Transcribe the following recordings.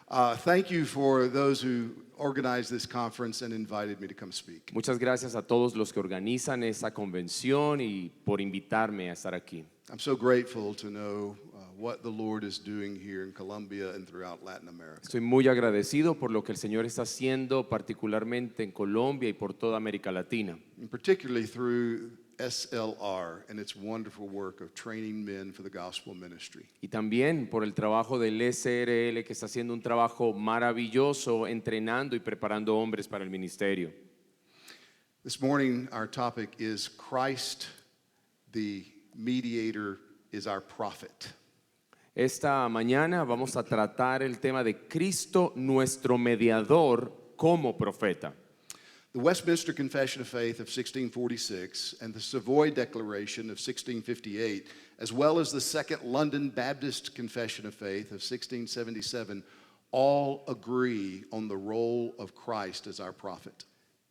Thank you for those who organized this conference and invited me to come speak. Muchas gracias a todos los que organizan esa convención y por invitarme a estar aquí. I'm so grateful to know what the Lord is doing here in Colombia and throughout Latin America. Estoy muy agradecido por lo que el Señor está haciendo, particularmente en Colombia y por toda América Latina. And particularly through SLR and its wonderful work of training men for the gospel ministry. Y también por el trabajo del SRL, que está haciendo un trabajo maravilloso entrenando y preparando hombres para el ministerio. This morning our topic is Christ the mediator is our prophet. Esta mañana vamos a tratar el tema de Cristo, nuestro mediador, como profeta. The Westminster Confession of Faith of 1646 and the Savoy Declaration of 1658, as well as the Second London Baptist Confession of Faith of 1677, all agree on the role of Christ as our prophet.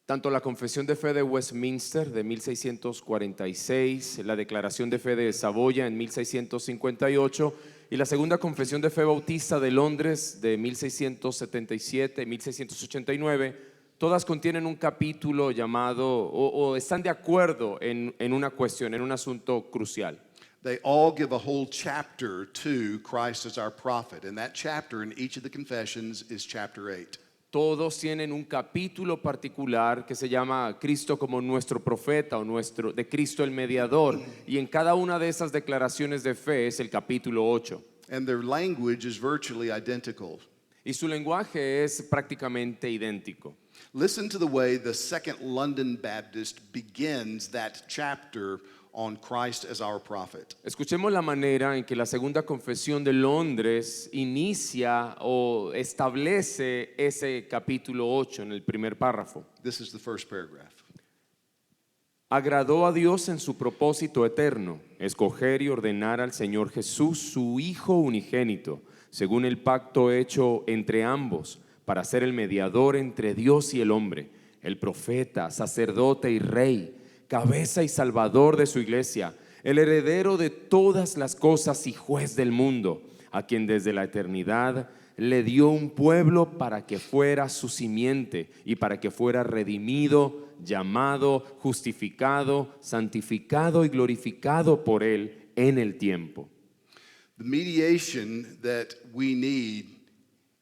Tanto la Confesión de Fe de Westminster de 1646, la Declaración de Fe de Saboya en 1658 y la Segunda Confesión de Fe Bautista de Londres de 1677 y 1689, todas contienen un capítulo llamado o están de acuerdo en una cuestión, en un asunto crucial. They all give a whole chapter to Christ as our prophet, and that chapter in each of the confessions is chapter 8. Todos tienen un capítulo particular que se llama Cristo como nuestro profeta o de Cristo el mediador, y en cada una de esas declaraciones de fe es el capítulo 8. And their language is virtually identical. Y su lenguaje es prácticamente idéntico. Listen to the way the Second London Baptist begins that chapter on Christ as our prophet. Escuchemos la manera en que la Segunda Confesión de Londres inicia o establece ese capítulo 8 en el primer párrafo. This is the first paragraph. Agradó a Dios en su propósito eterno, escoger y ordenar al Señor Jesús, su Hijo unigénito, según el pacto hecho entre ambos, para ser el mediador entre Dios y el hombre, el profeta, sacerdote y rey, cabeza y salvador de su iglesia, el heredero de todas las cosas y juez del mundo, a quien desde la eternidad le dio un pueblo para que fuera su simiente y para que fuera redimido, llamado, justificado, santificado y glorificado por él en el tiempo. The mediation that we need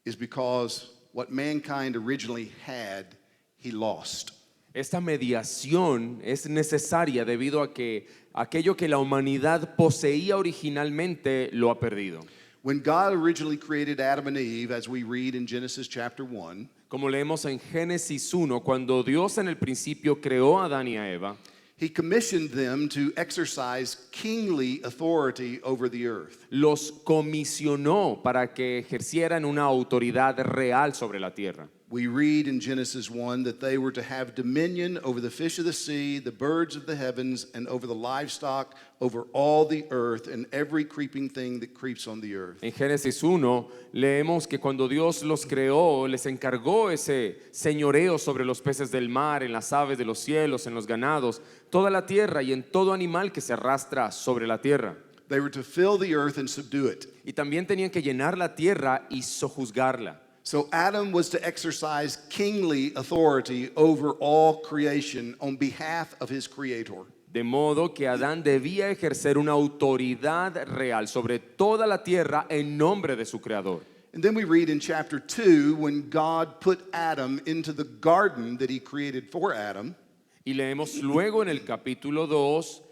is because what mankind originally had, he lost. Esta mediación es necesaria debido a que aquello que la humanidad poseía originalmente lo ha perdido. When God originally created Adam and Eve, as we read in Genesis chapter 1, Como leemos en Génesis 1, cuando Dios en el principio creó a Adán y a Eva, he commissioned them to exercise kingly authority over the earth. los comisionó para que ejercieran una autoridad real sobre la tierra. We read in Genesis 1 that they were to have dominion over the fish of the sea, the birds of the heavens, and over the livestock, over all the earth, and every creeping thing that creeps on the earth. En Génesis 1 leemos que cuando Dios los creó, les encargó ese señoreo sobre los peces del mar, en las aves de los cielos, en los ganados, toda la tierra y en todo animal que se arrastra sobre la tierra. They were to fill the earth and subdue it. Y también tenían que llenar la tierra y sojuzgarla. So Adam was to exercise kingly authority over all creation on behalf of his creator. De modo que Adán debía ejercer una autoridad real sobre toda la tierra en nombre de su creador. And then we read in chapter 2 when God put Adam into the garden that he created for Adam. Y leemos luego en el capítulo 2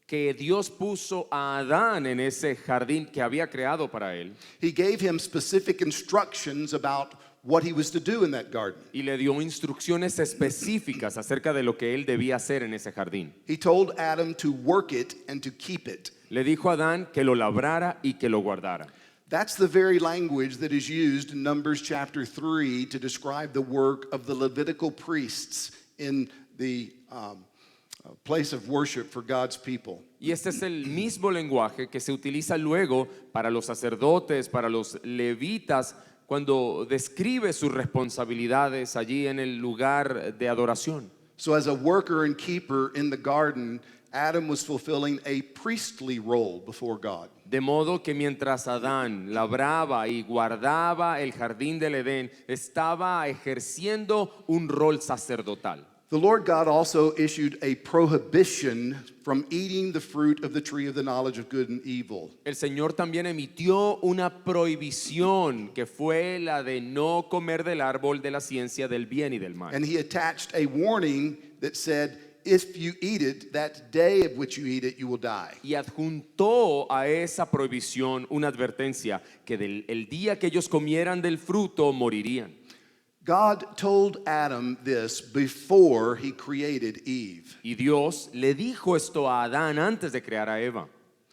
que Dios puso a Adán en ese jardín que había creado para él. He gave him specific instructions about what he was to do in that garden. Y le dio instrucciones específicas acerca de lo que él debía hacer en ese jardín. He told Adam to work it and to keep it. Le dijo a Adán que lo labrara y que lo guardara. That's the very language that is used in Numbers chapter 3 to describe the work of the Levitical priests in the place of worship for God's people. Y este es el mismo lenguaje que se utiliza luego para los sacerdotes, para los levitas, cuando describe sus responsabilidades allí en el lugar de adoración. So as a worker and keeper in the garden, Adam was fulfilling a priestly role before God. De modo que mientras Adán labraba y guardaba el jardín del Edén, estaba ejerciendo un rol sacerdotal. The Lord God also issued a prohibition from eating the fruit of the tree of the knowledge of good and evil. El Señor también emitió una prohibición que fue la de no comer del árbol de la ciencia del bien y del mal. And he attached a warning that said, if you eat it, that day of which you eat it, you will die. Y adjuntó a esa prohibición una advertencia que el día que ellos comieran del fruto morirían. God told Adam this before he created Eve. Y Dios le dijo esto a Adán antes de crear a Eva.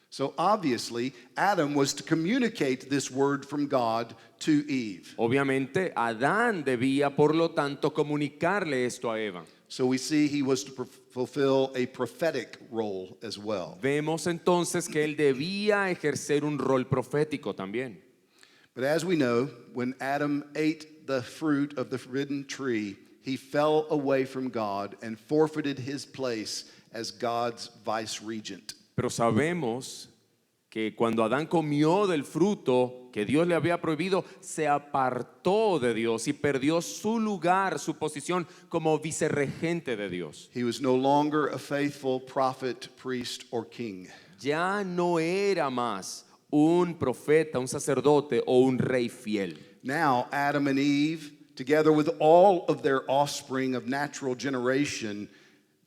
So obviously, Adam was to communicate this word from God to Eve. Obviamente, Adán debía, por lo tanto, comunicarle esto a Eva. So we see he was to fulfill a prophetic role as well. Vemos entonces que él debía ejercer un rol profético también. But as we know, when Adam ate the fruit of the forbidden tree, he fell away from God and forfeited his place as God's vice regent. Pero sabemos que cuando Adán comió del fruto que Dios le había prohibido, se apartó de Dios y perdió su lugar, su posición como vicerregente de Dios. He was no longer a faithful prophet, priest, or king. Ya no era más un profeta, un sacerdote o un rey fiel. Now, Adam and Eve, together with all of their offspring of natural generation,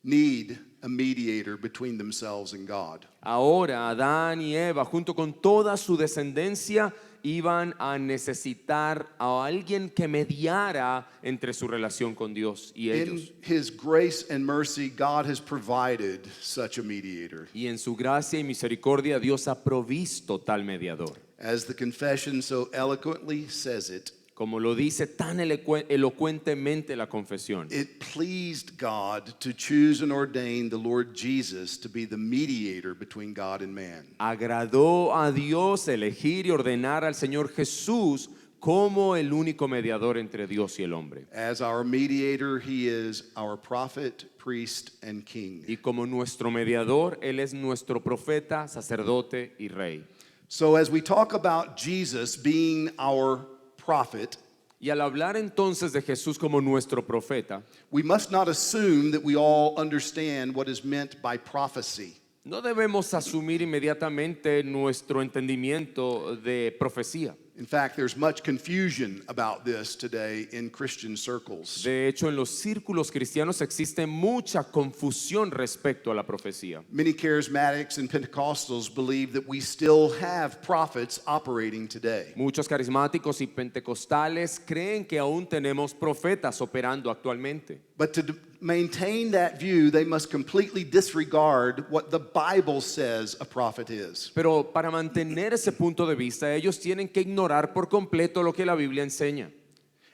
need a mediator between themselves and God. Ahora Adán y Eva, junto con toda su descendencia, iban a necesitar a alguien que mediara entre su relación con Dios y ellos. In his grace and mercy, God has provided such a mediator. Y en su gracia y misericordia, Dios ha provisto tal mediador. As the confession so eloquently says it, Como lo dice tan elocuentemente la confesión. it pleased God to choose and ordain the Lord Jesus to be the mediator between God and man. Agradó a Dios elegir y ordenar al Señor Jesús como el único mediador entre Dios y el hombre. As our mediator, he is our prophet, priest, and king. Y como nuestro mediador, Él es nuestro profeta, sacerdote y rey. So as we talk about Jesus being our prophet, Y al hablar entonces de Jesús como nuestro profeta, we must not assume that we all understand what is meant by prophecy. no debemos asumir inmediatamente nuestro entendimiento de profecía. In fact, there's much confusion about this today in Christian circles. De hecho, en los círculos cristianos existe mucha confusión respecto a la profecía. Many charismatics and Pentecostals believe that we still have prophets operating today. Muchos carismáticos y pentecostales creen que aún tenemos profetas operando actualmente. But to maintain that view, they must completely disregard what the Bible says a prophet is. Pero para mantener ese punto de vista, ellos tienen que ignorar por completo lo que la Biblia enseña.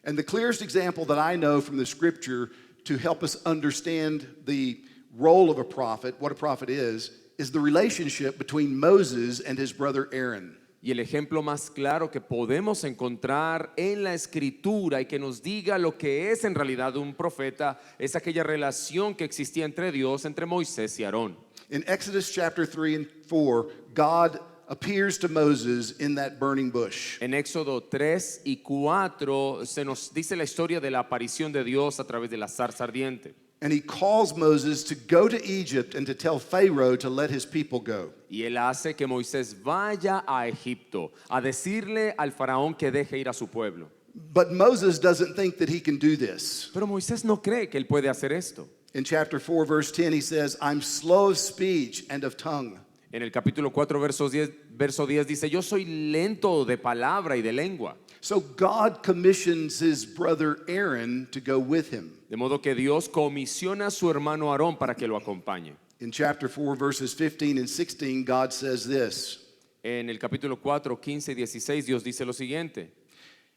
And the clearest example that I know from the scripture to help us understand the role of a prophet, what a prophet is the relationship between Moses and his brother Aaron. Y el ejemplo más claro que podemos encontrar en la escritura y que nos diga lo que es en realidad un profeta es aquella relación que existía entre Dios, entre Moisés y Aarón. In Exodus chapter 3 and 4, God appears to Moses in that burning bush. En Éxodo 3 y 4 se nos dice la historia de la aparición de Dios a través de la zarza ardiente. And he calls Moses to go to Egypt and to tell Pharaoh to let his people go. Y él hace que Moisés vaya a Egipto a decirle al faraón que deje ir a su pueblo. But Moses doesn't think that he can do this. Pero Moisés no cree que él puede hacer esto. In chapter 4, verse 10, he says, I'm slow of speech and of tongue. En el capítulo 4, verso 10 dice, yo soy lento de palabra y de lengua. So God commissions his brother Aaron to go with him. De modo que Dios comisiona a su hermano Aarón para que lo acompañe. In chapter 4, verses 15 and 16, God says this, En el capítulo 4, 15 y 16 Dios dice lo siguiente.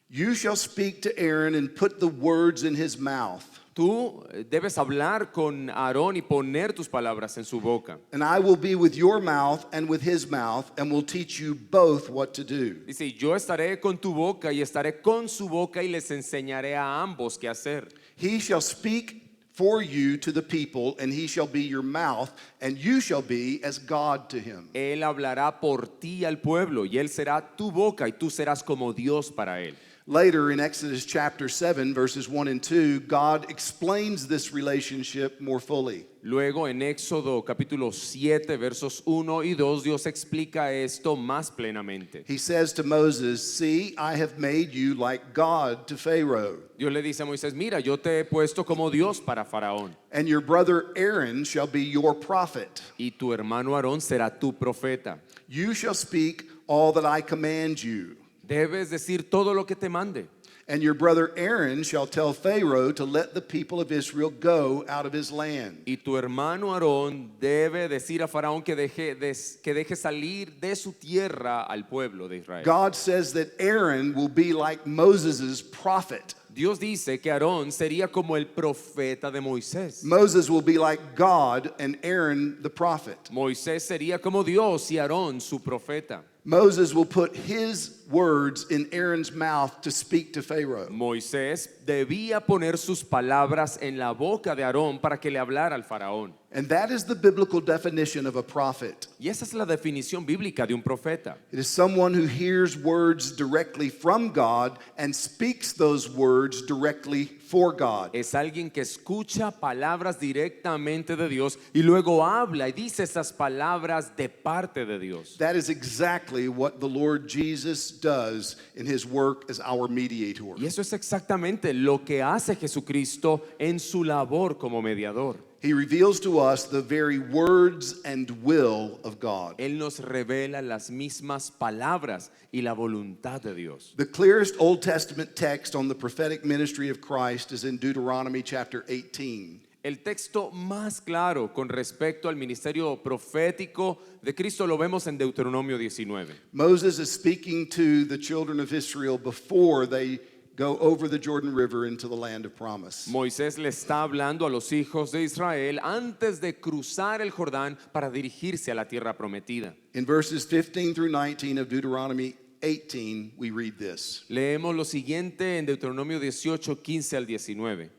You shall speak to Aaron and put the words in his mouth, Tú debes hablar con Aarón y poner tus palabras en su boca. and I will be with your mouth and with his mouth, and will teach you both what to do. Dice, yo estaré con tu boca y estaré con su boca y les enseñaré a ambos qué hacer. He shall speak for you to the people, and he shall be your mouth, and you shall be as God to him. Él hablará por ti al pueblo y él será tu boca y tú serás como Dios para él. Later in Exodus chapter 7, verses 1 and 2, God explains this relationship more fully. Luego en Éxodo capítulo 7 versos 1 y 2 Dios explica esto más plenamente. He says to Moses, "See, I have made you like God to Pharaoh, Dios le dice a Moisés, mira, yo te he puesto como Dios para Faraón and your brother Aaron shall be your prophet. y tu hermano Aarón será tu profeta. You shall speak all that I command you. Debes decir todo lo que te mande. And your brother Aaron shall tell Pharaoh to let the people of Israel go out of his land." Y tu hermano Aarón debe decir a Faraón que deje salir de su tierra al pueblo de Israel. God says that Aaron will be like Moses' prophet. Dios dice que Aarón sería como el profeta de Moisés. Moses will be like God and Aaron the prophet. Moisés sería como Dios y Aarón su profeta. Moses will put his words in Aaron's mouth to speak to Pharaoh. Moisés debía poner sus palabras en la boca de Aarón para que le hablara al faraón. And that is the biblical definition of a prophet. Y esa es la definición bíblica de un profeta. It is someone who hears words directly from God and speaks those words directly for God. Es alguien que escucha palabras directamente de Dios y luego habla y dice esas palabras de parte de Dios. That is exactly what the Lord Jesus does in his work as our mediator. Y eso es exactamente lo que hace Jesucristo en su labor como mediador. He reveals to us the very words and will of God. Él nos revela las mismas palabras y la voluntad de Dios. The clearest Old Testament text on the prophetic ministry of Christ is in Deuteronomy chapter 18. El texto más claro con respecto al ministerio profético de Cristo lo vemos en Deuteronomio 19. Moses is speaking to the children of Israel before they go over the Jordan River into the land of promise. Moisés le está hablando a los hijos de Israel antes de cruzar el Jordán para dirigirse a la tierra prometida. In verses 15 through 19 of Deuteronomy 18, we read this. Leemos lo siguiente en Deuteronomio 18, 15 al 19.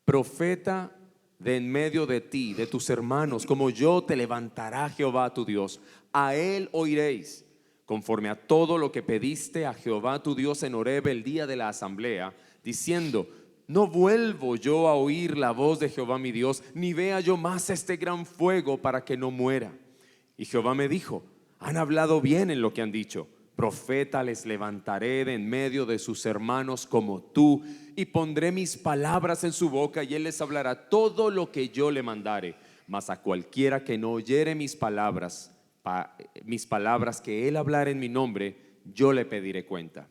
Profeta de en medio de ti, de tus hermanos, como yo te levantará Jehová tu Dios. A él oiréis, conforme a todo lo que pediste a Jehová tu Dios en Horeb el día de la asamblea, diciendo: no vuelvo yo a oír la voz de Jehová mi Dios, ni vea yo más este gran fuego para que no muera. Y Jehová me dijo: han hablado bien en lo que han dicho. Profeta les levantaré de en medio de sus hermanos como tú, y pondré mis palabras en su boca, y él les hablará todo lo que yo le mandare. Mas a cualquiera que no oyere mis palabras que él hablare en mi nombre, yo le pediré cuenta.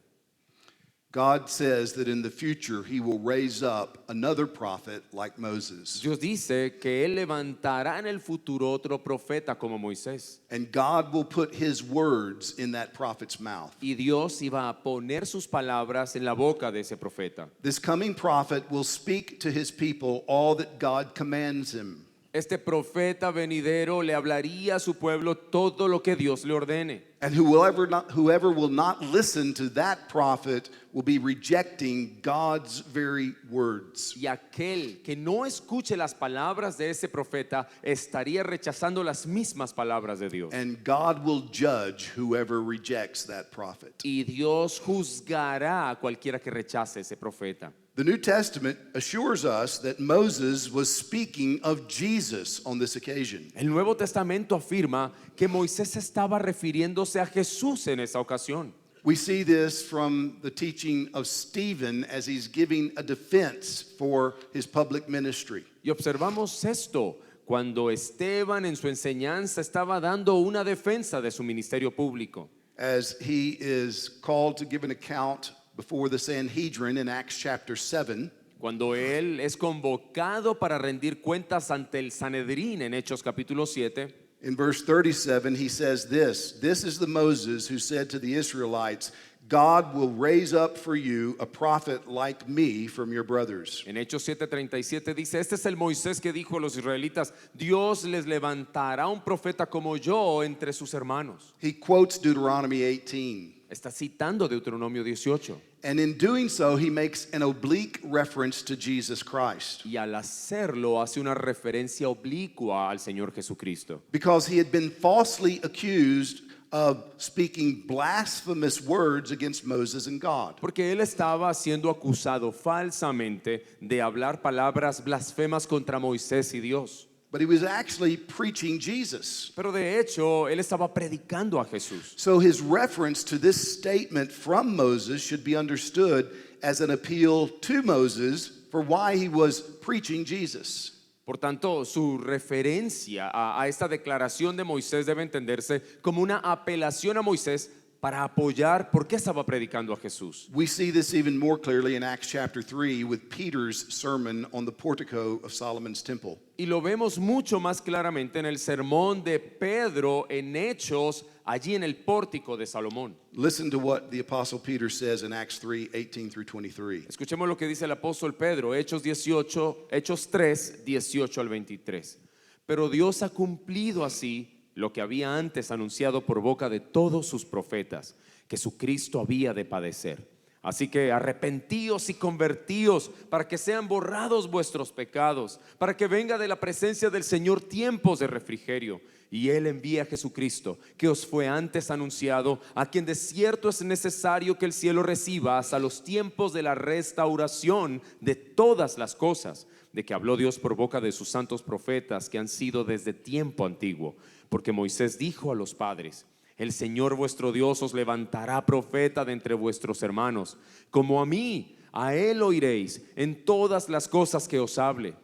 God says that in the future he will raise up another prophet like Moses. Dios dice que él levantará en el futuro otro profeta como Moisés. And God will put his words in that prophet's mouth. Y Dios iba a poner sus palabras en la boca de ese profeta. This coming prophet will speak to his people all that God commands him. Este profeta venidero le hablaría a su pueblo todo lo que Dios le ordene. And whoever will not listen to that prophet will be rejecting God's very words. Y aquel que no escuche las palabras de ese profeta estaría rechazando las mismas palabras de Dios. And God will judge whoever rejects that prophet. Y Dios juzgará a cualquiera que rechace ese profeta. The New Testament assures us that Moses was speaking of Jesus on this occasion. El Nuevo Testamento afirma que Moisés estaba refiriéndose a Jesús en esa ocasión. We see this from the teaching of Stephen as he's giving a defense for his public ministry. Y observamos esto cuando Esteban en su enseñanza estaba dando una defensa de su ministerio público. As he is called to give an account before the Sanhedrin in Acts chapter 7. Cuando él es convocado para rendir cuentas ante el Sanedrín en Hechos capítulo 7. In verse 37 he says this is the Moses who said to the Israelites, God will raise up for you a prophet like me from your brothers. En Hechos 7:37 dice: este es el Moisés que dijo a los israelitas: Dios les levantará un profeta como yo entre sus hermanos. He quotes Deuteronomy 18. Está citando Deuteronomio 18. And in doing so, he makes an oblique reference to Jesus Christ. Y al hacerlo hace una referencia oblicua al Señor Jesucristo. Because he had been falsely accused of speaking blasphemous words against Moses and God. Porque él estaba siendo acusado falsamente de hablar palabras blasfemas contra Moisés y Dios. But he was actually preaching Jesus. Pero de hecho, él estaba predicando a Jesús. So his reference to this statement from Moses should be understood as an appeal to Moses for why he was preaching Jesus. Por tanto, su referencia a esta declaración de Moisés debe entenderse como una apelación a Moisés para apoyar por qué estaba predicando a Jesús. We see this even more clearly in Acts chapter 3 with Peter's sermon on the portico of Solomon's temple. Y lo vemos mucho más claramente en el sermón de Pedro en Hechos, allí en el pórtico de Salomón. Listen to what the apostle Peter says in Acts 3:18 through 23. Escuchemos lo que dice el apóstol Pedro, Hechos 3, 18 al 23. Pero Dios ha cumplido así lo que había antes anunciado por boca de todos sus profetas, que su Cristo había de padecer. Así que arrepentíos y convertíos para que sean borrados vuestros pecados, para que venga de la presencia del Señor tiempos de refrigerio. Y Él envía a Jesucristo, que os fue antes anunciado, a quien de cierto es necesario que el cielo reciba hasta los tiempos de la restauración de todas las cosas, de que habló Dios por boca de sus santos profetas que han sido desde tiempo antiguo. Porque Moisés dijo a los padres: el Señor vuestro Dios os levantará profeta de entre vuestros hermanos, como a mí, a él oiréis en todas las cosas que os hable.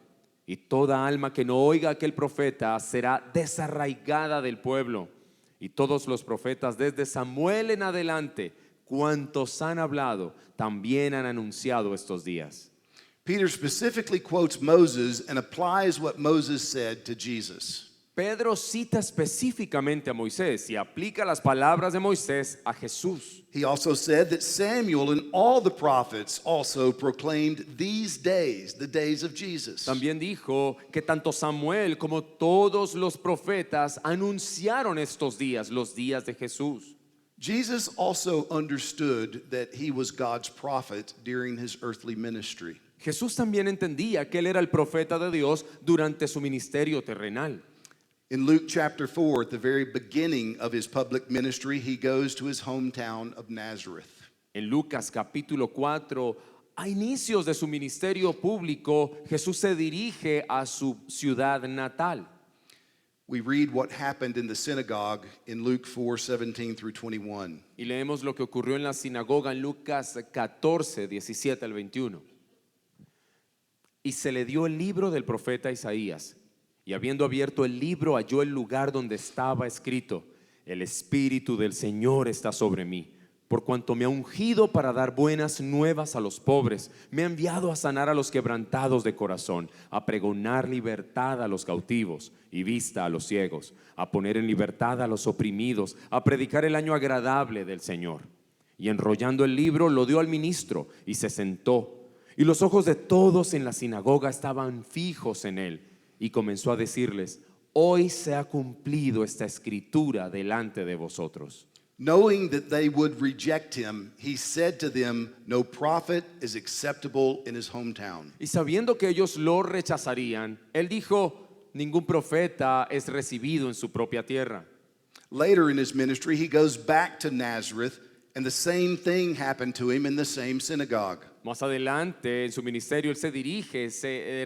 Y toda alma que no oiga a aquel profeta será desarraigada del pueblo. Y todos los profetas desde Samuel en adelante, cuantos han hablado, también han anunciado estos días. Peter specifically quotes Moses and applies what Moses said to Jesus. Pedro cita específicamente a Moisés y aplica las palabras de Moisés a Jesús. He also said that Samuel and all the prophets also proclaimed these days, the days of Jesus. También dijo que tanto Samuel como todos los profetas anunciaron estos días, los días de Jesús. Jesus also understood that he was God's prophet during his earthly ministry. Jesús también entendía que él era el profeta de Dios durante su ministerio terrenal. In Luke chapter 4, at the very beginning of his public ministry, he goes to his hometown of Nazareth. En Lucas capítulo 4, a inicios de su ministerio público, Jesús se dirige a su ciudad natal. We read what happened in the synagogue in Luke 4:17 through 21. Y leemos lo que ocurrió en la sinagoga en Lucas 14, 17 al 21. Y se le dio el libro del profeta Isaías. Y habiendo abierto el libro, halló el lugar donde estaba escrito: el Espíritu del Señor está sobre mí, por cuanto me ha ungido para dar buenas nuevas a los pobres, me ha enviado a sanar a los quebrantados de corazón, a pregonar libertad a los cautivos y vista a los ciegos, a poner en libertad a los oprimidos, a predicar el año agradable del Señor. Y enrollando el libro lo dio al ministro y se sentó. Y los ojos de todos en la sinagoga estaban fijos en él. Y comenzó a decirles: hoy se ha cumplido esta escritura delante de vosotros. Knowing that they would reject him, he said to them, no prophet is acceptable in his hometown. Y sabiendo que ellos lo rechazarían, él dijo: ningún profeta es recibido en su propia tierra. Later in his ministry, he goes back to Nazareth, and the same thing happened to him in the same synagogue. Más adelante en su ministerio él se dirige,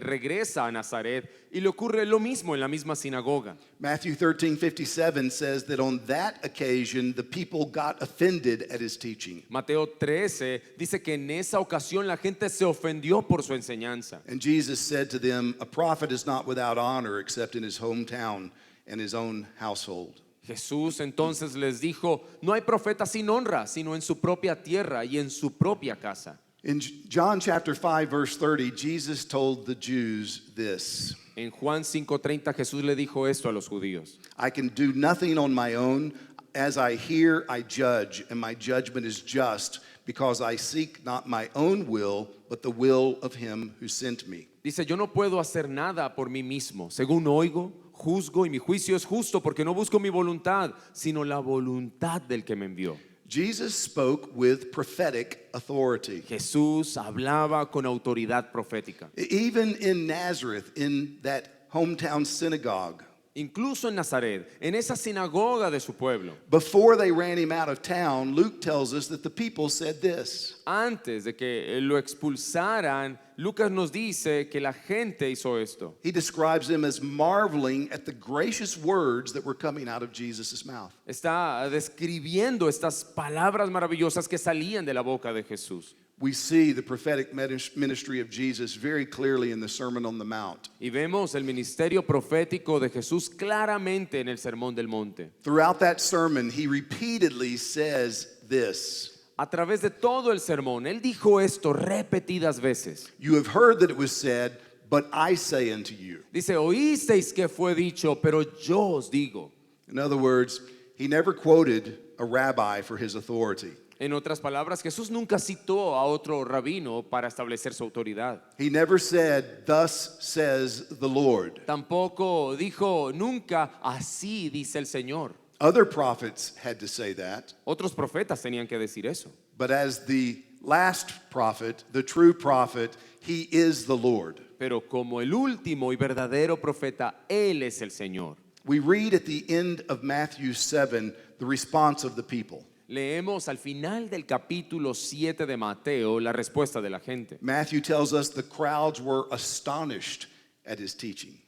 regresa a Nazaret y le ocurre lo mismo en la misma sinagoga. Matthew 13:57 says that on that occasion the people got offended at his teaching. Mateo 13 dice que en esa ocasión la gente se ofendió por su enseñanza. And Jesus said to them, a prophet is not without honor except in his hometown and his own household. Jesús entonces les dijo: no hay profeta sin honra, sino en su propia tierra y en su propia casa. In John chapter 5 verse 30, Jesus told the Jews this. En Juan 5:30 Jesús le dijo esto a los judíos: I can do nothing on my own. As I hear, I judge, and my judgment is just, because I seek not my own will, but the will of him who sent me. Dice: yo no puedo hacer nada por mí mismo. Según oigo, juzgo, y mi juicio es justo, porque no busco mi voluntad, sino la voluntad del que me envió. Jesus spoke with prophetic authority. Jesús hablaba con autoridad profética. Even in Nazareth, in that hometown synagogue, Incluso en Nazaret, en esa sinagoga de su pueblo, before they ran him out of town, Luke tells us that the people said this. antes de que lo expulsaran, Lucas nos dice que la gente hizo esto. He describes them as marveling at the gracious words that were coming out of Jesus' mouth. Está describiendo estas palabras maravillosas que salían de la boca de Jesús. We see the prophetic ministry of Jesus very clearly in the Sermon on the Mount. Y vemos el ministerio profético de Jesús claramente en el Sermón del Monte. Throughout that sermon, he repeatedly says this. A través de todo el sermón, él dijo esto repetidas veces. You have heard that it was said, but I say unto you. Dice, oísteis que fue dicho, pero yo os digo. In other words, he never quoted a rabbi for his authority. En otras palabras, Jesús nunca citó a otro rabino para establecer su autoridad. He never said, thus says the Lord. Tampoco dijo nunca, así dice el Señor. Other prophets had to say that, Otros profetas tenían que decir eso. but as the last prophet, the true prophet, he is the Lord. Pero como el último y verdadero profeta, Él es el Señor. We read at the end of Matthew 7 the response of the people. Leemos al final del capítulo 7 de Mateo la respuesta de la gente. Matthew tells us the crowds were astonished at his teaching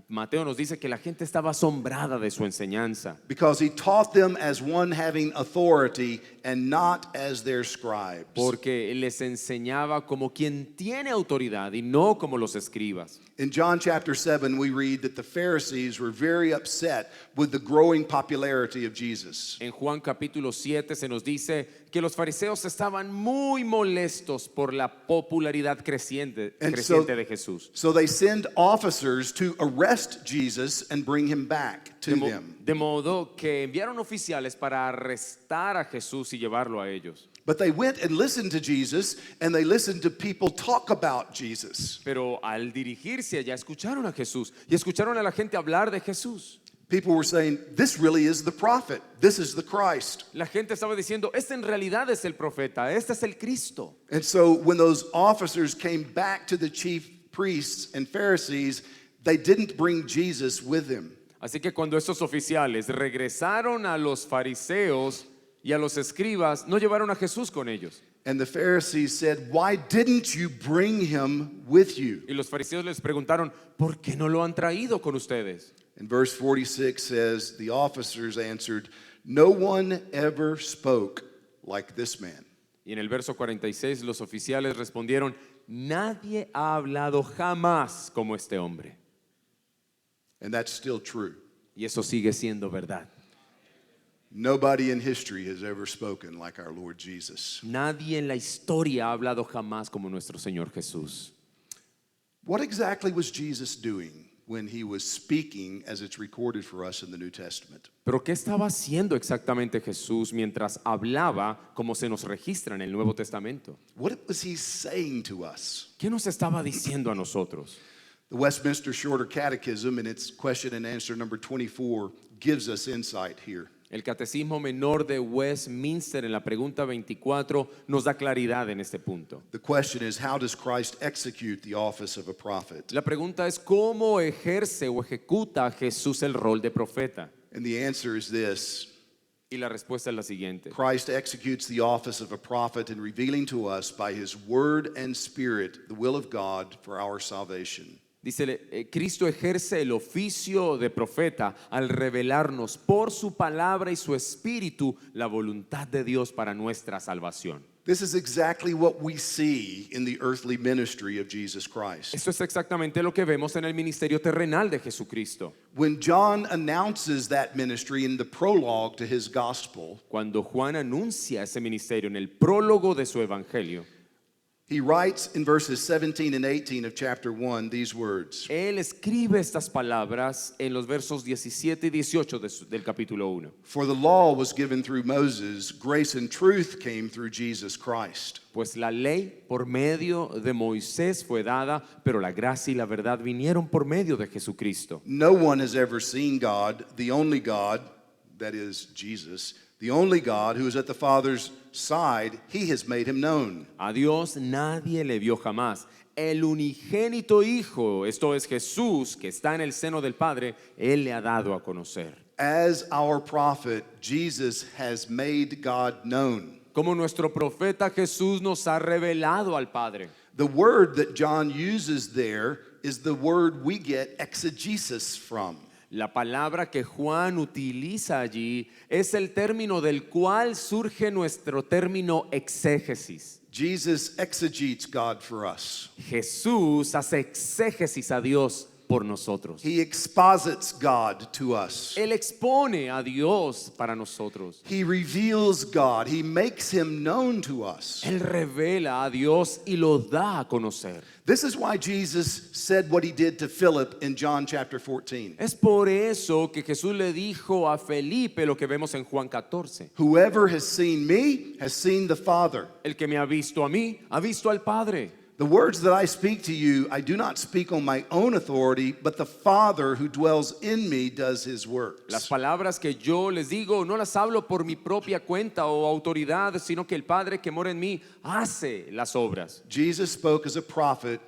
Mateo nos dice que la gente estaba asombrada de su enseñanza, because he taught them as one having authority and not as their scribes. porque les enseñaba como quien tiene autoridad y no como los escribas. In John chapter 7, we read that the Pharisees were very upset with the growing popularity of Jesus. En Juan capítulo 7 se nos dice que los fariseos estaban muy molestos por la popularidad creciente de Jesús. So they send officers to arrest Jesus and bring him back to them. De modo que enviaron oficiales para arrestar a Jesús y llevarlo a ellos. But they went and listened to Jesus, and they listened to people talk about Jesus. Pero al dirigirse allá escucharon a Jesús y escucharon a la gente hablar de Jesús. People were saying, this really is the prophet. This is the Christ. La gente estaba diciendo, este en realidad es el profeta, este es el Cristo. And so when those officers came back to the chief priests and Pharisees, they didn't bring Jesus with them. Así que cuando estos oficiales regresaron a los fariseos y a los escribas, no llevaron a Jesús con ellos. And the Pharisees said, why didn't you bring him with you? Y los fariseos les preguntaron, ¿por qué no lo han traído con ustedes? And verse 46 says, the officers answered, no one ever spoke like this man. Y en el verso 46 los oficiales respondieron, nadie ha hablado jamás como este hombre. And that's still true. Y eso sigue siendo verdad. Nobody in history has ever spoken like our Lord Jesus. Nadie en la historia ha hablado jamás como nuestro Señor Jesús. What exactly was Jesus doing when he was speaking as it's recorded for us in the New Testament? Pero ¿qué estaba haciendo exactamente Jesús mientras hablaba como se nos registra en el Nuevo Testamento? What was he saying to us? ¿Qué nos estaba diciendo a nosotros? The Westminster Shorter Catechism, in its question and answer number 24, gives us insight here. El Catecismo Menor de Westminster en la pregunta 24 nos da claridad en este punto. The question is, how does Christ execute the office of a prophet? La pregunta es ¿cómo ejerce o ejecuta Jesús el rol de profeta? And the answer is this. Y la respuesta es la siguiente. Christ executes the office of a prophet in revealing to us by his word and spirit the will of God for our salvation. Dice, Cristo ejerce el oficio de profeta al revelarnos por su palabra y su espíritu la voluntad de Dios para nuestra salvación. This is exactly what we see in the earthly ministry of Jesus Christ. Esto es exactamente lo que vemos en el ministerio terrenal de Jesucristo. When John announces that ministry in the prologue to his gospel, Cuando Juan anuncia ese ministerio en el prólogo de su evangelio, he writes in verses 17 and 18 of chapter 1 these words. él escribe estas palabras en los versos 17 y 18 del capítulo 1. For the law was given through Moses, grace and truth came through Jesus Christ. Pues la ley por medio de Moisés fue dada, pero la gracia y la verdad vinieron por medio de Jesucristo. No one has ever seen God, the only God, that is Jesus, The only God who is at the Father's side, he has made him known. A Dios nadie le vio jamás. El unigénito Hijo, esto es Jesús, que está en el seno del Padre, Él le ha dado a conocer. As our prophet, Jesus has made God known. Como nuestro profeta Jesús nos ha revelado al Padre. The word that John uses there is the word we get exegesis from. La palabra que Juan utiliza allí es el término del cual surge nuestro término exégesis. Jesus exegetes God for us. Jesús hace exégesis a Dios por nosotros. He exposits God to us. Él expone a Dios para nosotros. He reveals God. He makes him known to us. Él revela a Dios y lo da a conocer. This is why Jesus said what he did to Philip in John chapter 14. Es por eso que Jesús le dijo a Felipe lo que vemos en Juan 14. Whoever has seen me has seen the Father. El que me ha visto a mí, ha visto al Padre. The words that I speak to you, I do not speak on my own authority, but the Father who dwells in me does his works. Las palabras que yo les digo no las hablo por mi propia cuenta o autoridad, sino que el Padre que mora en mí hace las obras. Jesus spoke as a prophet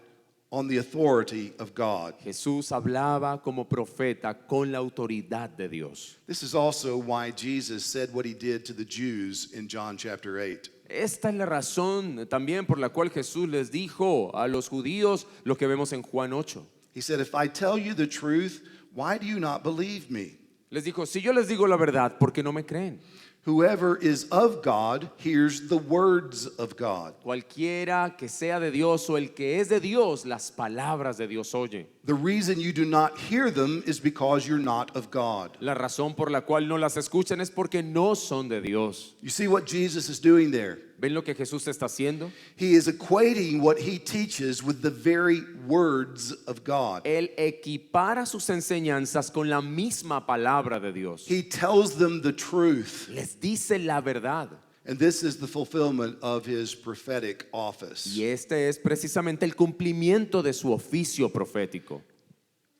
on the authority of God. Jesús hablaba como profeta con la autoridad de Dios. This is also why Jesus said what he did to the Jews in John chapter 8. Esta es la razón también por la cual Jesús les dijo a los judíos lo que vemos en Juan 8. He said, if I tell you the truth, why do you not believe me? Les dijo, si yo les digo la verdad, ¿por qué no me creen? Whoever is of God hears the words of God. Cualquiera que sea de Dios o el que es de Dios, las palabras de Dios oye. The reason you do not hear them is because you're not of God. La razón por la cual no las escuchan es porque no son de Dios. You see what Jesus is doing there? ¿Ven lo que Jesús está haciendo? He is equating what he teaches with the very words of God. Él equipara sus enseñanzas con la misma palabra de Dios. He tells them the truth. Les dice la verdad. And this is the fulfillment of his prophetic office. Y este es precisamente el cumplimiento de su oficio profético.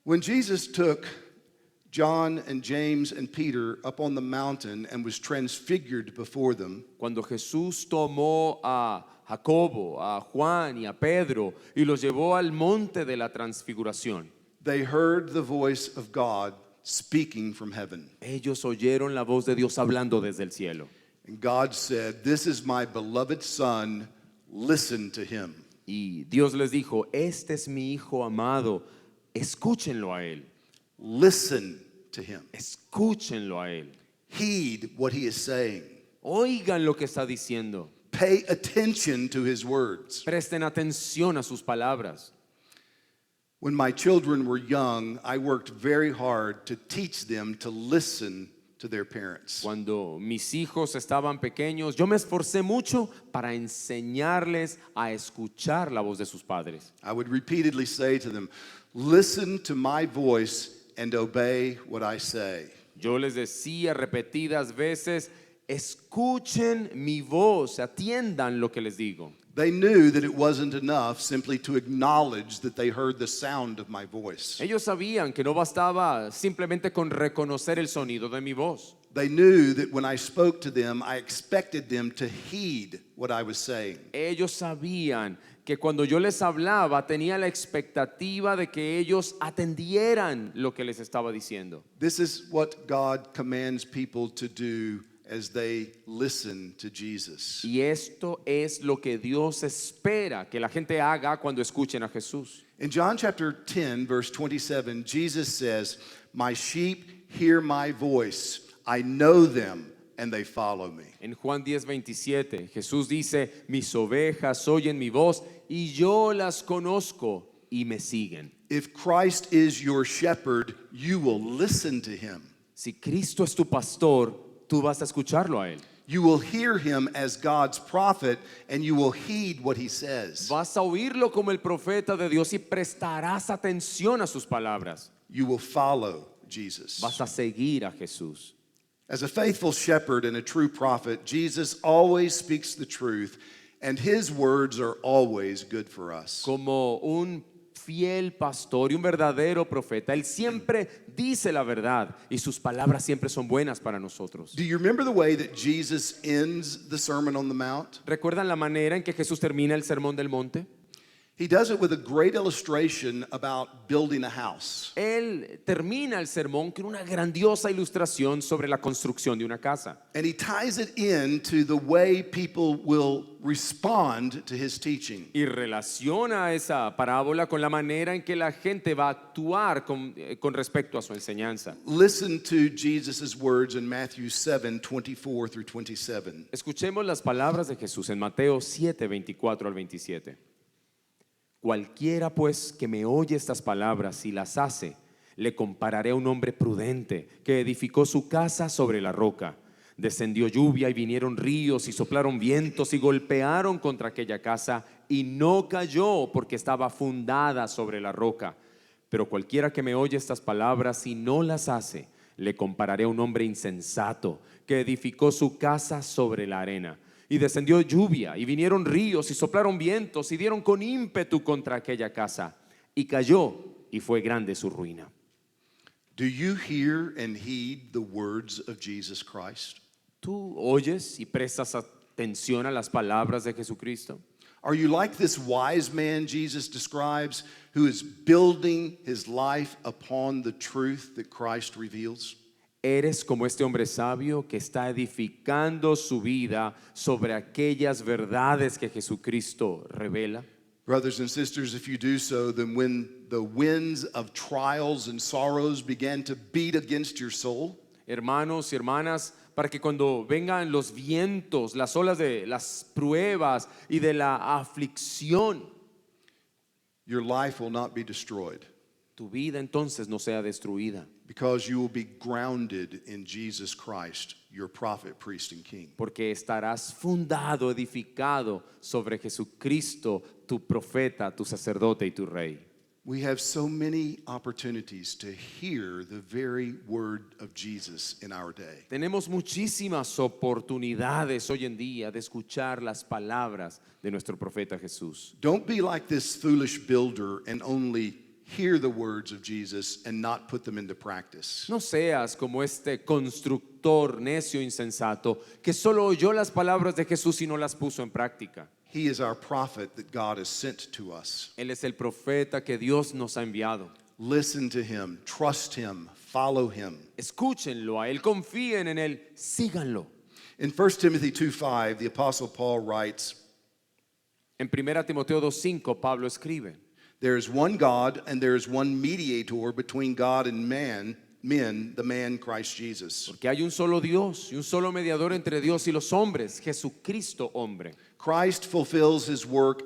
When Jesus took John and James and Peter up on the mountain and was transfigured before them, Cuando Jesús tomó a Jacobo, a Juan y a Pedro y los llevó al monte de la transfiguración, they heard the voice of God speaking from heaven. ellos oyeron la voz de Dios hablando desde el cielo. And God said, "This is my beloved son, listen to him." Y Dios les dijo, este es mi hijo amado, escúchenlo a él, Listen to him. escúchenlo a él. Heed what he is saying. Oigan lo que está diciendo, Pay attention to his words. presten atención a sus palabras. When my children were young, I worked very hard to teach them to listen to their parents. Cuando mis hijos estaban pequeños, yo me esforcé mucho para enseñarles a escuchar la voz de sus padres. I would repeatedly say to them, "Listen to my voice and obey what I say." Yo les decía repetidas veces, escuchen mi voz, atiendan lo que les digo. They knew that it wasn't enough simply to acknowledge that they heard the sound of my voice. Ellos sabían que no bastaba simplemente con reconocer el sonido de mi voz. They knew that when I spoke to them, I expected them to heed what I was saying. Ellos sabían que cuando yo les hablaba tenía la expectativa de que ellos atendieran lo que les estaba diciendo. This is what God commands people to do as they listen to Jesus. Y esto es lo que Dios espera que la gente haga cuando escuchen a Jesús. In John chapter 10, verse 27, Jesus says, "My sheep hear my voice. I know them and they follow me." En Juan 10:27, Jesús dice, mis ovejas oyen mi voz y yo las conozco y me siguen. If Christ is your shepherd, you will listen to him. Si Cristo es tu pastor, tú vas a escucharlo a él. You will hear him as God's prophet and you will heed what he says. Vas a oírlo como el profeta de Dios y prestarás atención a sus palabras. You will follow Jesus. Vas a seguir a Jesús. As a faithful shepherd and a true prophet, Jesus always speaks the truth, and his words are always good for us. Como un fiel pastor y un verdadero profeta. Él siempre dice la verdad y sus palabras siempre son buenas para nosotros. Do you remember the way that Jesus ends the Sermon on the Mount? ¿Recuerdan la manera en que Jesús termina el Sermón del Monte? He does it with a great illustration about building a house. Él termina el sermón con una grandiosa ilustración sobre la construcción de una casa. And he ties it into the way people will respond to his teaching. Y relaciona esa parábola con la manera en que la gente va a actuar con respecto a su enseñanza. Listen to Jesus' words in Matthew 7:24 through 27. Escuchemos las palabras de Jesús en Mateo 7, 24 al 27. Cualquiera pues que me oye estas palabras y las hace, le compararé a un hombre prudente que edificó su casa sobre la roca. Descendió lluvia y vinieron ríos y soplaron vientos y golpearon contra aquella casa y no cayó porque estaba fundada sobre la roca. Pero cualquiera que me oye estas palabras y no las hace, le compararé a un hombre insensato que edificó su casa sobre la arena. Y descendió lluvia y vinieron ríos y soplaron vientos y dieron con ímpetu contra aquella casa y cayó y fue grande su ruina. Do you hear and heed the words of Jesus Christ? ¿Tú oyes y prestas atención a las palabras de Jesucristo? Are you like this wise man Jesus describes who is building his life upon the truth that Christ reveals? ¿Eres como este hombre sabio que está edificando su vida sobre aquellas verdades que Jesucristo revela? Brothers and sisters, if you do so, then when the winds of trials and sorrows begin to beat against your soul, Hermanos y hermanas, para que cuando vengan los vientos, las olas de las pruebas y de la aflicción, your life will not be destroyed tu vida entonces no sea destruida, because you will be grounded in Jesus Christ, your prophet, priest, and king. porque estarás fundado, edificado sobre Jesucristo, tu profeta, tu sacerdote y tu rey. We have so many opportunities to hear the very word of Jesus in our day. Tenemos muchísimas oportunidades hoy en día de escuchar las palabras de nuestro profeta Jesús. Don't be like this foolish builder and only hear the words of Jesus and not put them into practice. No seas como este constructor necio insensato que solo oyó las palabras de Jesús y no las puso en práctica. He is our prophet that God has sent to us. Él es el profeta que Dios nos ha enviado. Listen to him, trust him, follow him. Escúchenlo a él, confíen en él, síganlo. In 1 Timothy 2:5, the apostle Paul writes, En 1 Timoteo 2:5 Pablo escribe: there is one God and there is one mediator between God and men, the man Christ Jesus. porque hay un solo Dios y un solo mediador entre Dios y los hombres, Jesucristo hombre. Christ fulfills his work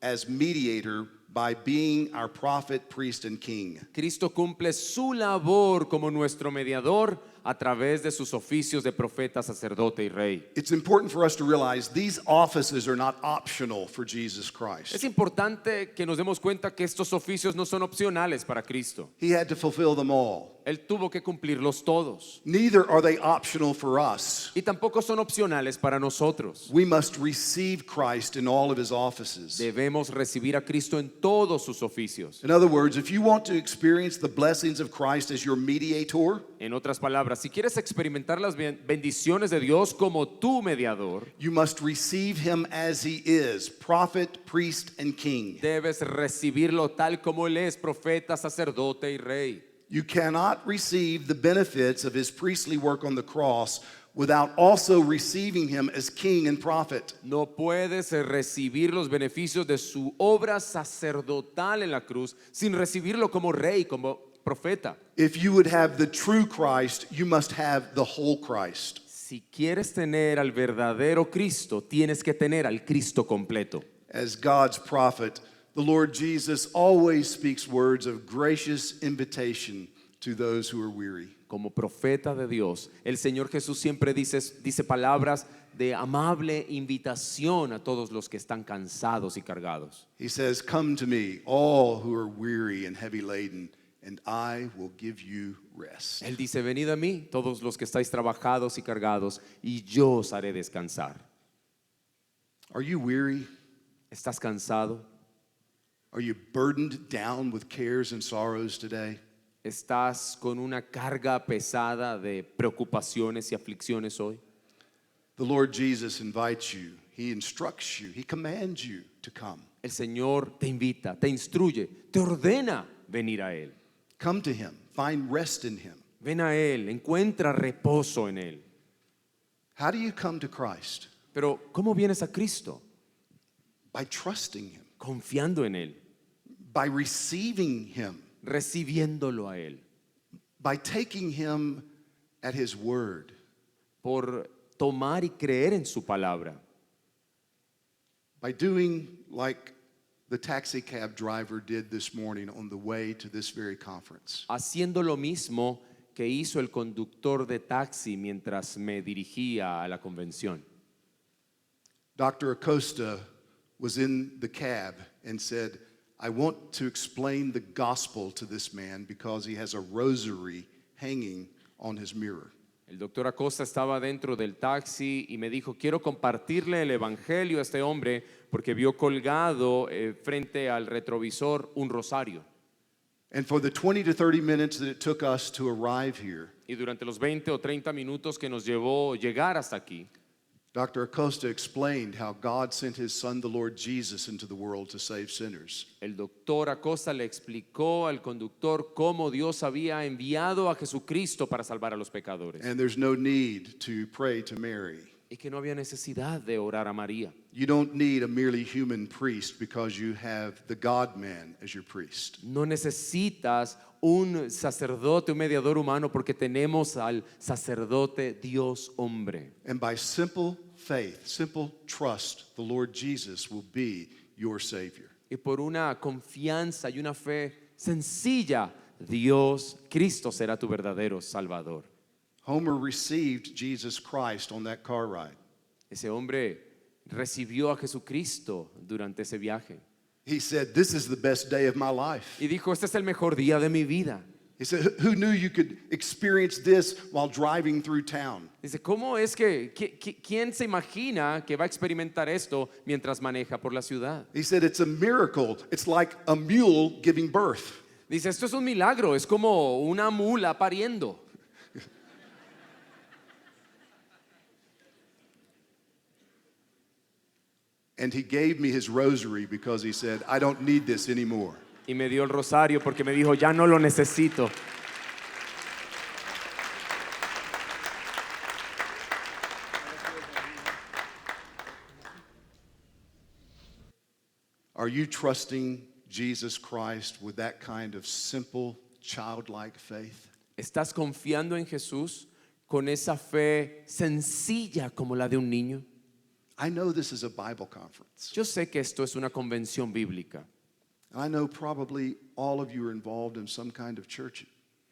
as mediator by being our prophet, priest, and king. Cristo cumple su labor como nuestro mediador a través de sus oficios de profeta, sacerdote y rey. It's important for us to realize these offices are not optional for Jesus Christ. Es importante que nos demos cuenta que estos oficios no son opcionales para Cristo. He had to fulfill them all. Él tuvo que cumplirlos todos. Neither are they optional for us. Y tampoco son opcionales para nosotros. We must receive Christ in all of his offices. Debemos recibir a Cristo en todos sus oficios. In other words, if you want to experience the blessings of Christ as your mediator, En otras palabras, si quieres experimentar las bendiciones de Dios como tu mediador, you must receive him as he is, prophet, priest, and king. debes recibirlo tal como Él es, profeta, sacerdote y rey. You cannot receive the benefits of his priestly work on the cross without also receiving him as king and prophet. No puedes recibir los beneficios de su obra sacerdotal en la cruz sin recibirlo como rey, como profeta. If you would have the true Christ, you must have the whole Christ. Si quieres tener al verdadero Cristo, tienes que tener al Cristo completo. As God's prophet, the Lord Jesus always speaks words of gracious invitation to those who are weary. Como profeta de Dios, el Señor Jesús siempre dice palabras de amable invitación a todos los que están cansados y cargados. He says, "Come to me, all who are weary and heavy laden, and I will give you rest." Él dice: venid a mí, todos los que estáis trabajados y cargados, y yo os haré descansar. Are you weary? ¿Estás cansado? Are you burdened down with cares and sorrows today? ¿Estás con una carga pesada de preocupaciones y aflicciones hoy? The Lord Jesus invites you, He instructs you, He commands you to come. El Señor te invita, te instruye, te ordena venir a Él. Come to Him, find rest in Him. Ven a Él, encuentra reposo en Él. How do you come to Christ? Pero ¿cómo vienes a Cristo? By trusting Him, Confiando en Él, by receiving Him, recibiéndolo a Él, by taking Him at His word. por tomar y creer en su palabra, By doing like the taxi cab driver did this morning on the way to this very conference. haciendo lo mismo que hizo el conductor de taxi mientras me dirigía a la convención. Dr. Acosta was in the cab and said, I want to explain the gospel to this man because he has a rosary hanging on his mirror. El doctor Acosta estaba dentro del taxi y me dijo, quiero compartirle el evangelio a este hombre porque vio colgado frente al retrovisor un rosario. And for the 20 to 30 minutes that it took us to arrive here, Y durante los 20 o 30 minutos que nos llevó llegar hasta aquí, Dr. Acosta explained how God sent his son, the Lord Jesus, into the world to save sinners. el doctor Acosta le explicó al conductor cómo Dios había enviado a Jesucristo para salvar a los pecadores And there's no need to pray to Mary. y que no había necesidad de orar a María. You don't need a merely human priest because you have the God-man as your priest. No necesitas un sacerdote, un mediador humano, porque tenemos al sacerdote Dios hombre. And by simple faith, simple trust, the Lord Jesus will be your Savior. Y por una confianza y una fe sencilla, Dios, Cristo será tu verdadero Salvador. Homer received Jesus Christ on that car ride. Ese hombre recibió a Jesucristo durante ese viaje He said, "This is the best day of my life." y dijo, este es el mejor día de mi vida. He said, "Who knew you could experience this while driving through town?" Dice, ¿cómo es que quién se imagina que va a experimentar esto mientras maneja por la ciudad? He said, "It's a miracle. It's like a mule giving birth." Dice, esto es un milagro, es como una mula pariendo. And he gave me his rosary because he said, "I don't need this anymore." Y me dio el rosario porque me dijo, ya no lo necesito. Are you trusting Jesus Christ with that kind of simple, childlike faith? ¿Estás confiando en Jesús con esa fe sencilla como la de un niño? I know this is a Bible conference. Yo sé que esto es una convención bíblica I know probably all of you are involved in some kind of church.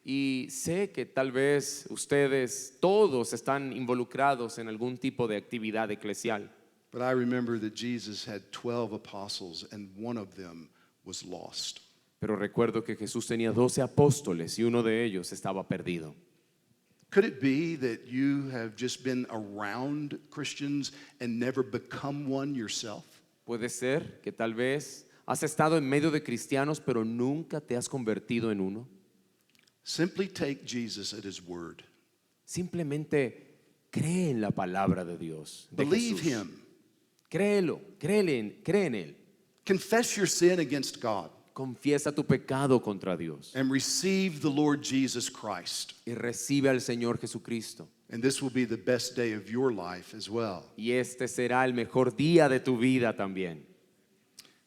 y sé que tal vez ustedes todos están involucrados en algún tipo de actividad eclesial. But I remember that Jesus had 12 apostles and one of them was lost. Pero recuerdo que Jesús tenía 12 apóstoles y uno de ellos estaba perdido. Could it be that you have just been around Christians and never become one yourself? Puede ser que tal vez has estado en medio de cristianos pero nunca te has convertido en uno. Simply take Jesus at his word. Simplemente cree en la palabra de Dios, de Believe Jesús. him. Créelo, cree en Él. Confess your sin against God Confiesa tu pecado contra Dios and receive the Lord Jesus Christ. y recibe al Señor Jesucristo. And this will be the best day of your life as well. Y este será el mejor día de tu vida también.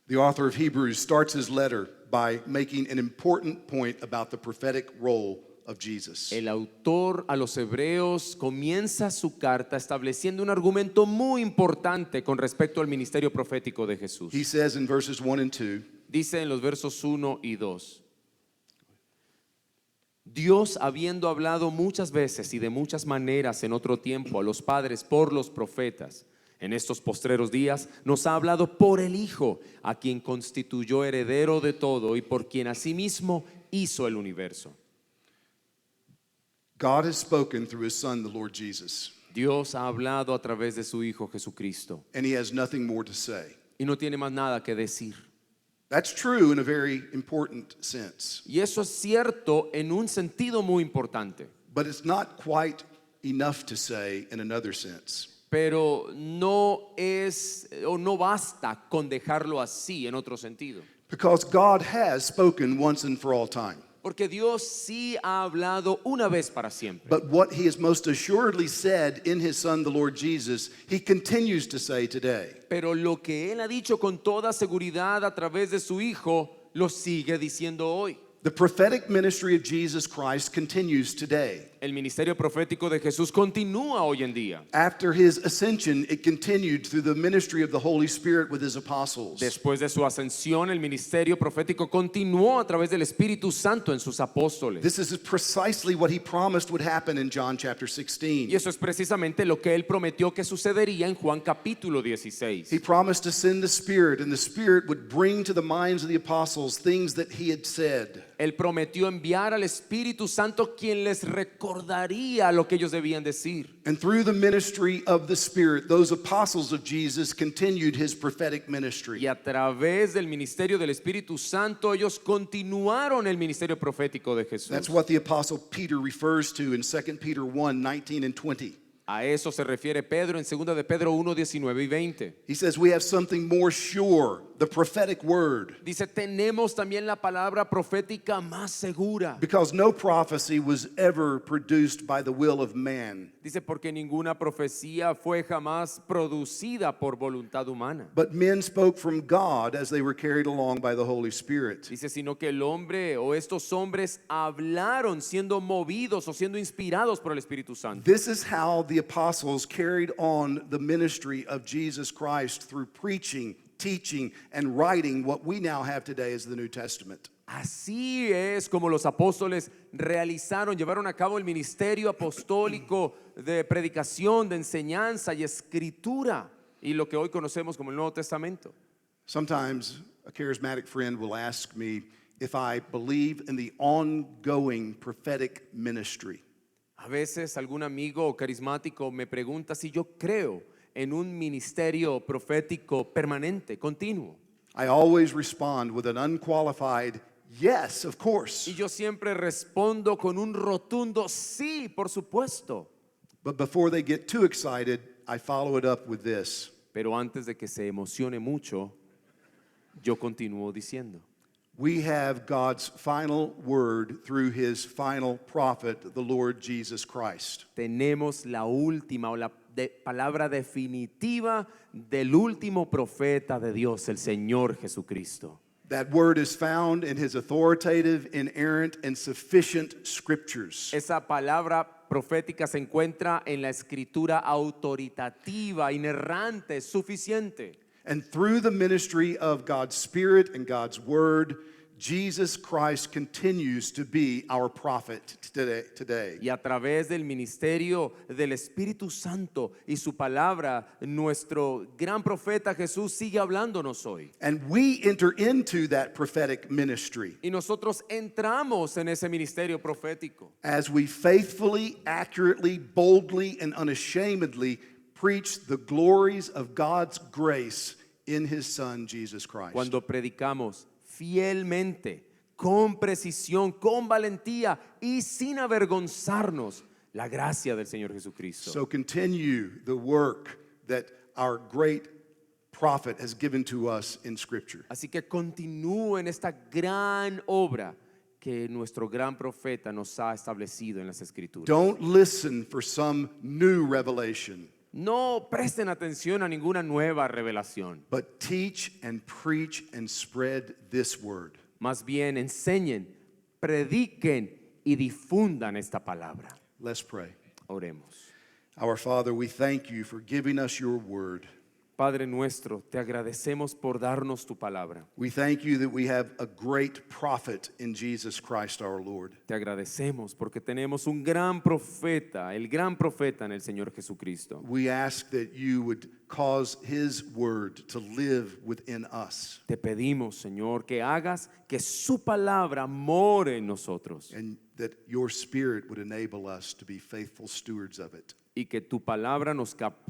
The author of Hebrews starts his letter by making an important point about the prophetic role of Jesus. El autor a los hebreos comienza su carta estableciendo un argumento muy importante con respecto al ministerio profético de Jesús. He says in verses 1 and 2, Dice en los versos 1 y 2, Dios, habiendo hablado muchas veces y de muchas maneras en otro tiempo a los padres por los profetas, en estos postreros días nos ha hablado por el Hijo, a quien constituyó heredero de todo y por quien asimismo hizo el universo. God has spoken through his son, the Lord Jesus, Dios ha hablado a través de su Hijo Jesucristo and he has nothing more to say. y no tiene más nada que decir. That's true in a very important sense, Y eso es cierto en un sentido muy importante, but it's not quite enough to say in another sense. pero no es o no basta con dejarlo así en otro sentido. Because God has spoken once and for all time. Porque Dios sí ha hablado una vez para siempre. But what he has most assuredly said in his Son, the Lord Jesus, he continues to say today. Pero lo que Él ha dicho con toda seguridad a través de su Hijo, lo sigue diciendo hoy. The prophetic ministry of Jesus Christ continues today. El ministerio profético de Jesús continúa hoy en día. After his ascension, it continued through the ministry of the Holy Spirit with his apostles. Después de su ascensión, el ministerio profético continuó a través del Espíritu Santo en sus apóstoles. This is precisely what he promised would happen in John chapter Y 16. eso es precisamente lo que Él prometió que sucedería en Juan capítulo He 16. promised to send the Spirit, and the Spirit would bring to the minds of the apostles things that he had said. Él prometió enviar al Espíritu Santo quien les recordaría lo que ellos debían decir. And through the ministry of the Spirit, those apostles of Jesus continued his prophetic ministry. Y a través del ministerio del Espíritu Santo ellos continuaron el ministerio profético de Jesús. That's what the apostle Peter refers to in 2 Peter 1, 19 and 20. A eso se refiere Pedro en 2 de Pedro 1, 19 y 20. He says we have something more sure, the prophetic word, Dice, tenemos también la palabra profética más segura. because no prophecy was ever produced by the will of man, Dice, porque ninguna profecía fue jamás producida por voluntad humana. but men spoke from God as they were carried along by the Holy Spirit. Dice, sino que el hombre o estos hombres hablaron siendo movidos o siendo inspirados por el Espíritu Santo. This is how the apostles carried on the ministry of Jesus Christ through preaching, teaching, and writing what we now have today as the New Testament. Así es como los apóstoles llevaron a cabo el ministerio apostólico de predicación, de enseñanza y escritura, y lo que hoy conocemos como el Nuevo Testamento. Sometimes a charismatic friend will ask me if I believe in the ongoing prophetic ministry. A veces algún amigo carismático me pregunta si yo creo en un ministerio profético permanente, continuo. I always respond with an unqualified yes, of course. Y yo siempre respondo con un rotundo sí, por supuesto. But before they get too excited, I follow it up with this. Pero antes de que se emocione mucho, yo continúo diciendo, We have God's final word through his final prophet, the Lord Jesus Christ. tenemos la última o la palabra definitiva del último profeta de Dios, el Señor Jesucristo. That word is found in his authoritative, inerrant, and sufficient scriptures. Esa palabra profética se encuentra en la escritura autoritativa, inerrante, suficiente. And through the ministry of God's Spirit and God's Word, Jesus Christ continues to be our prophet today. Y a través del ministerio del Espíritu Santo y su palabra, nuestro gran profeta Jesús sigue hablándonos hoy. And we enter into that prophetic ministry Y nosotros entramos en ese ministerio profético as we faithfully, accurately, boldly, and unashamedly preach the glories of God's grace in his Son, Jesus Christ. cuando predicamos fielmente, con precisión, con valentía y sin avergonzarnos la gracia del Señor Jesucristo. So continue the work that our great prophet has given to us in Scripture. Así que continúen esta gran obra que nuestro gran profeta nos ha establecido en las Escrituras. Don't listen for some new revelation, No presten atención a ninguna nueva revelación. but teach and preach and spread this word. Más bien enseñen, prediquen y difundan esta palabra. Let's pray. Oremos. Our Father, we thank you for giving us your word. Padre nuestro, te agradecemos por darnos tu palabra. We thank you that we have a great prophet in Jesus Christ our Lord. Te agradecemos porque tenemos un gran profeta, el gran profeta en el Señor Jesucristo. We ask that you would cause his word to live within us, Te pedimos, Señor, que hagas que su palabra more en nosotros and that your spirit would enable us to be faithful stewards of it. y que tu palabra,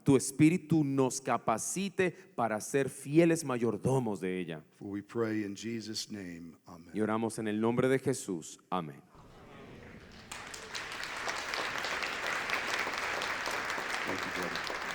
tu espíritu nos capacite para ser fieles mayordomos de ella. For we pray in Jesus' name. Amen. Y oramos en el nombre de Jesús. Amén. Thank you, brother.